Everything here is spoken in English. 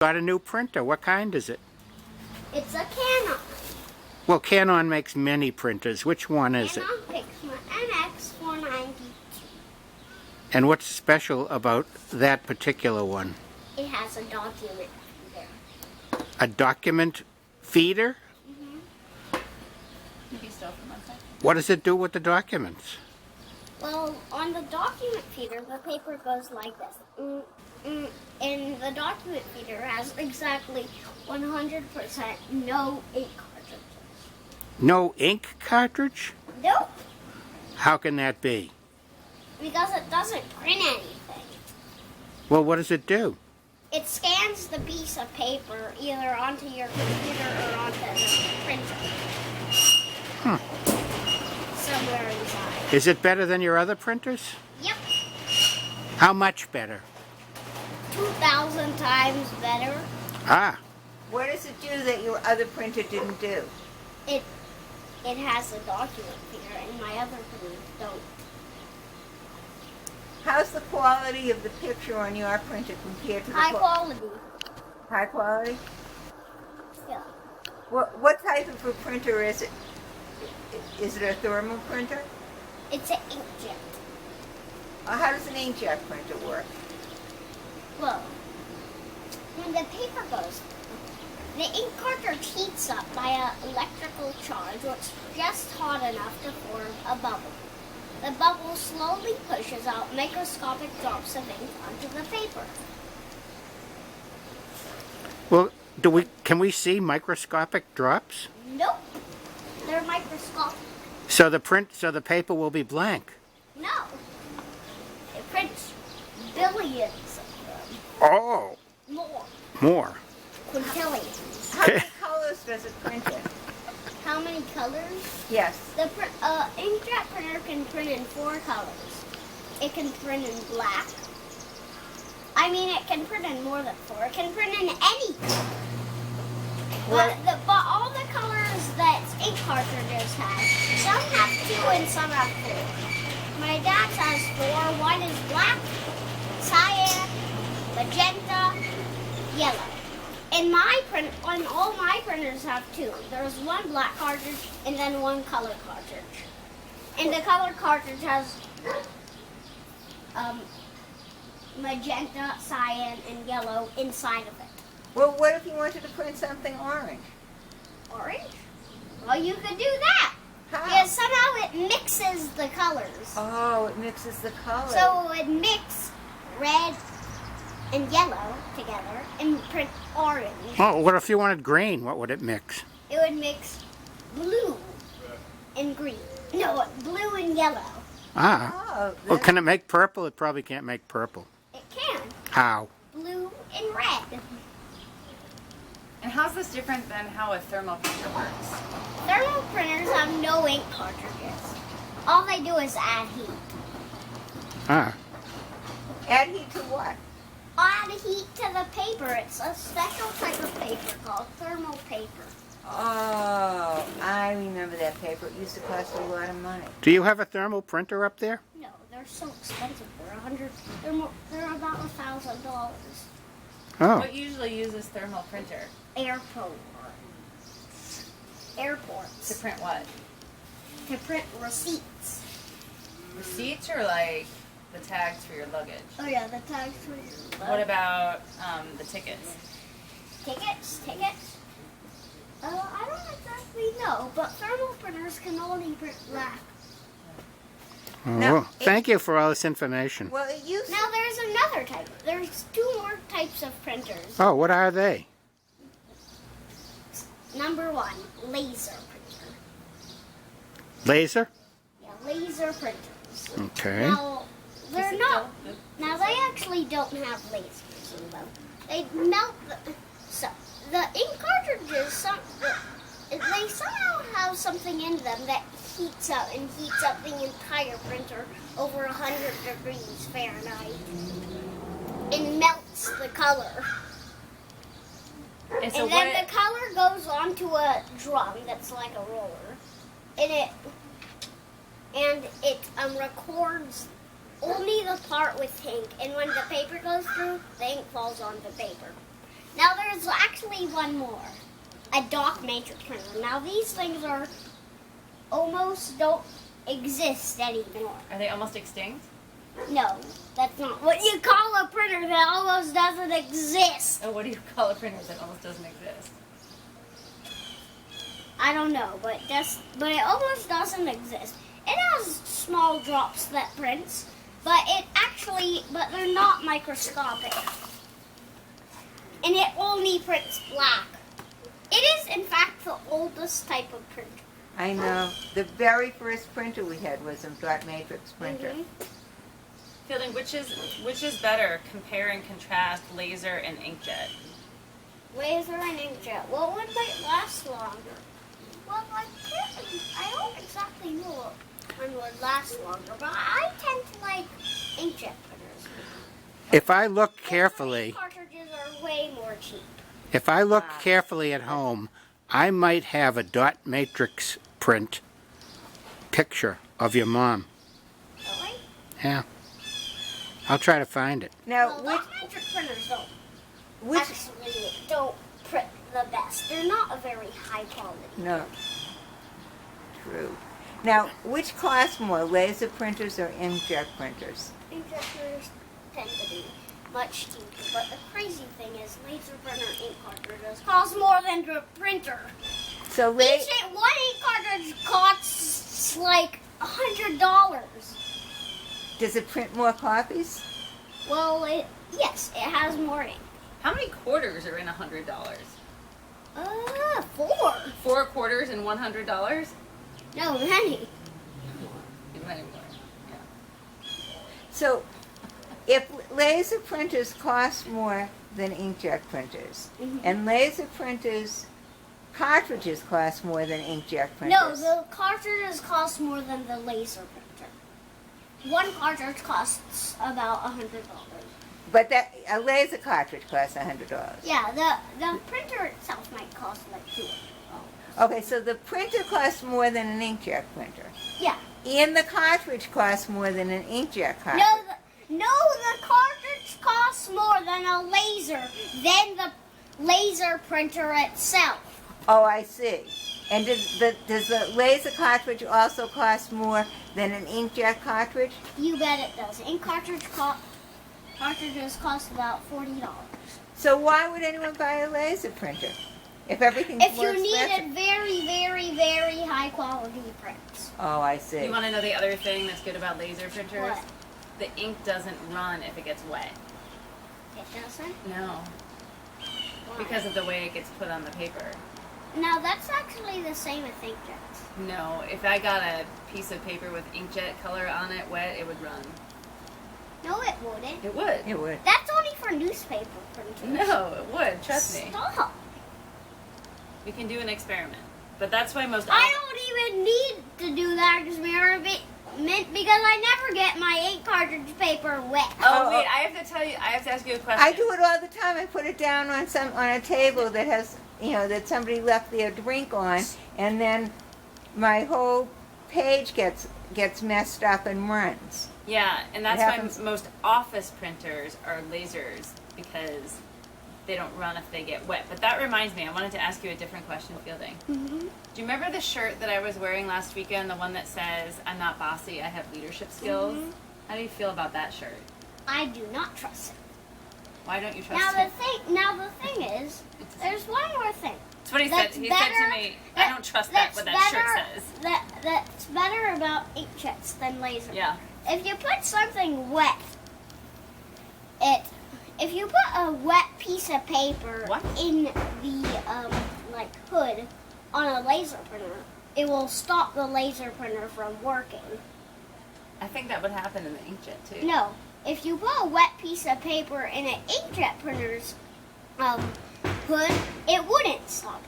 Got a new printer. What kind is it? It's a Canon. Well, Canon makes many printers. Which one is it? Canon Pixma MX492. And what's special about that particular one? It has a document there. A document feeder? What does it do with the documents? Well, on the document feeder, the paper goes like this. And the document feeder has exactly 100% no ink cartridges. No ink cartridge? Nope. How can that be? Because it doesn't print anything. Well, what does it do? It scans the piece of paper either onto your computer or onto the printer. Somewhere inside. Is it better than your other printers? Yep. How much better? 2,000 times better. Ah, What does it do that your other printer didn't do? It has a document feeder, and my other printers don't. How's the quality of the picture on your printer compared to the High quality. high quality? Yeah. What type of a printer is it? Is it a thermal printer? It's an inkjet. How does an inkjet printer work? Well, when the paper goes, the ink cartridge heats up by an electrical charge, which is just hot enough to form a bubble. The bubble slowly pushes out microscopic drops of ink onto the paper. well, can we see microscopic drops? Nope, they're microscopic. So the paper will be blank. No, it prints billions of them. Oh, more. Quintillions. How many colors does it print in? How many colors? Yes. The inkjet printer can print in 4 colors. It can print in black. I mean, it can print in more than 4. It can print in any color. But all the colors that ink cartridges have, some have 2 and some have 4. My dad's has 4. One is black, cyan, magenta, yellow. And on all my printers have 2. There's one black cartridge and then one color cartridge. And the color cartridge has magenta, cyan, and yellow inside of it. Well, what if you wanted to print something orange? Orange? Well, you could do that. How? Because somehow it mixes the colors. Oh, it mixes the colors. So it would mix red and yellow together and print orange. Oh, what if you wanted green? What would it mix? It would mix blue and green. No, blue and yellow. Ah. Oh, Well, can it make purple? It probably can't make purple. It can. How? Blue and red. And how's this different than how a thermal printer works? Thermal printers have no ink cartridges. All they do is add heat. Ah. add heat to what? Add heat to the paper. It's a special type of paper called thermal paper. Oh, I remember that paper. It used to cost a lot of money. Do you have a thermal printer up there? No, they're so expensive. They're about $1,000. Oh. What usually uses thermal printer? Airports. To print what? To print receipts. Receipts or like the tags for your luggage? Oh yeah, the tags for your What about the tickets? Tickets? I don't exactly know, but thermal printers can only print black. Oh, Now, well, thank you for all this information. Well, it used Now there's another type. There's 2 more types of printers. Oh, what are they? Number 1, laser printer. Laser? Yeah, laser printers. Okay. Now, they're not. Now they actually don't have lasers in them. They melt the ink cartridges. They somehow have something in them that heats up the entire printer over 100 degrees Fahrenheit and melts the color. And so And then the color goes onto a drum that's like a roller, and it records only the part with ink. And when the paper goes through, the ink falls on the paper. Now actually one more. A dot matrix printer. Now these things are almost don't exist anymore. Are they almost extinct? No, that's not what you call a printer that almost doesn't exist. Oh, what do you call a printer that almost doesn't exist? I don't know, but it almost doesn't exist. It has small drops that prints, but they're not microscopic. And it only prints black. It is, in fact, the oldest type of printer. I know. The very first printer we had was a dot matrix printer. Mhm. Fielding, which is better? Compare and contrast laser and inkjet. Laser and inkjet. What would might last longer? Well, I don't exactly know what one would last longer, but I tend to like inkjet printers. If I look carefully, Ink cartridges are way more cheap. if I look carefully at home, I might have a dot matrix print picture of your mom. Really? Yeah. I'll try to find it. Now, Well, dot matrix printers which actually don't print the best. They're not a very high quality. no. True. Now, which cost more, laser printers or inkjet printers? Inkjet printers tend to be much cheaper, but the crazy thing is laser printer ink cartridges cost more than the printer. So One ink cartridge costs like $100. does it print more copies? Well, yes, it has more ink. How many quarters are in $100? 4. 4 quarters and $100? No, many. Many more. Yeah. So, if laser printers cost more than inkjet printers, Mhm. and laser printers cartridges cost more than inkjet No, printers. the cartridges cost more than the laser printer. One cartridge costs about $100. But that a laser cartridge costs $100. Yeah, the printer itself might cost like $200. Okay, so the printer costs more than an inkjet printer, Yeah. and the cartridge costs more than an inkjet cartridge. The cartridge costs more than a laser, than the laser printer itself. Oh, I see. And does the laser cartridge also cost more than an inkjet cartridge? You bet it does. Ink cartridges cost about $40. So why would anyone buy a laser printer if everything's If more you expensive? needed very, very, very high quality prints. Oh, I see. You want to know the other thing that's good about laser printers? What? The ink doesn't run if it gets wet. It doesn't? No, Why? because of the way it gets put on the paper. Now that's actually the same with inkjets. No, if I got a piece of paper with inkjet color on it wet, it would run. No, it wouldn't. It would. It would. That's only for newspaper printers. No, it would. Trust me. Stop. We can do an experiment. But that's why most. I don't even need to do that experiment because I never get my ink cartridge paper wet. Oh wait, I have to tell you. I have to ask you a question. I do it all the time. I put it down on a table that has, that somebody left their drink on, and then my whole page gets messed up and runs. Yeah, and that's It why happens. most office printers are lasers because they don't run if they get wet. But that reminds me, I wanted to ask you a different question, Fielding. Mm-hmm. Do you remember the shirt that I was wearing last weekend, the one that says, "I'm not bossy, I have leadership skills"? Mhm. How do you feel about that shirt? I do not trust it. Why don't you trust Now it? the thing is, there's one more thing. That's what he said. He said to me, "I don't trust that. What that shirt says." That's better about inkjets than laser. Yeah. If you put something wet, if you put a wet piece of paper What? in the hood on a laser printer, it will stop the laser printer from working. I think that would happen in the inkjet too. No, if you put a wet piece of paper in an inkjet printer's hood, it wouldn't stop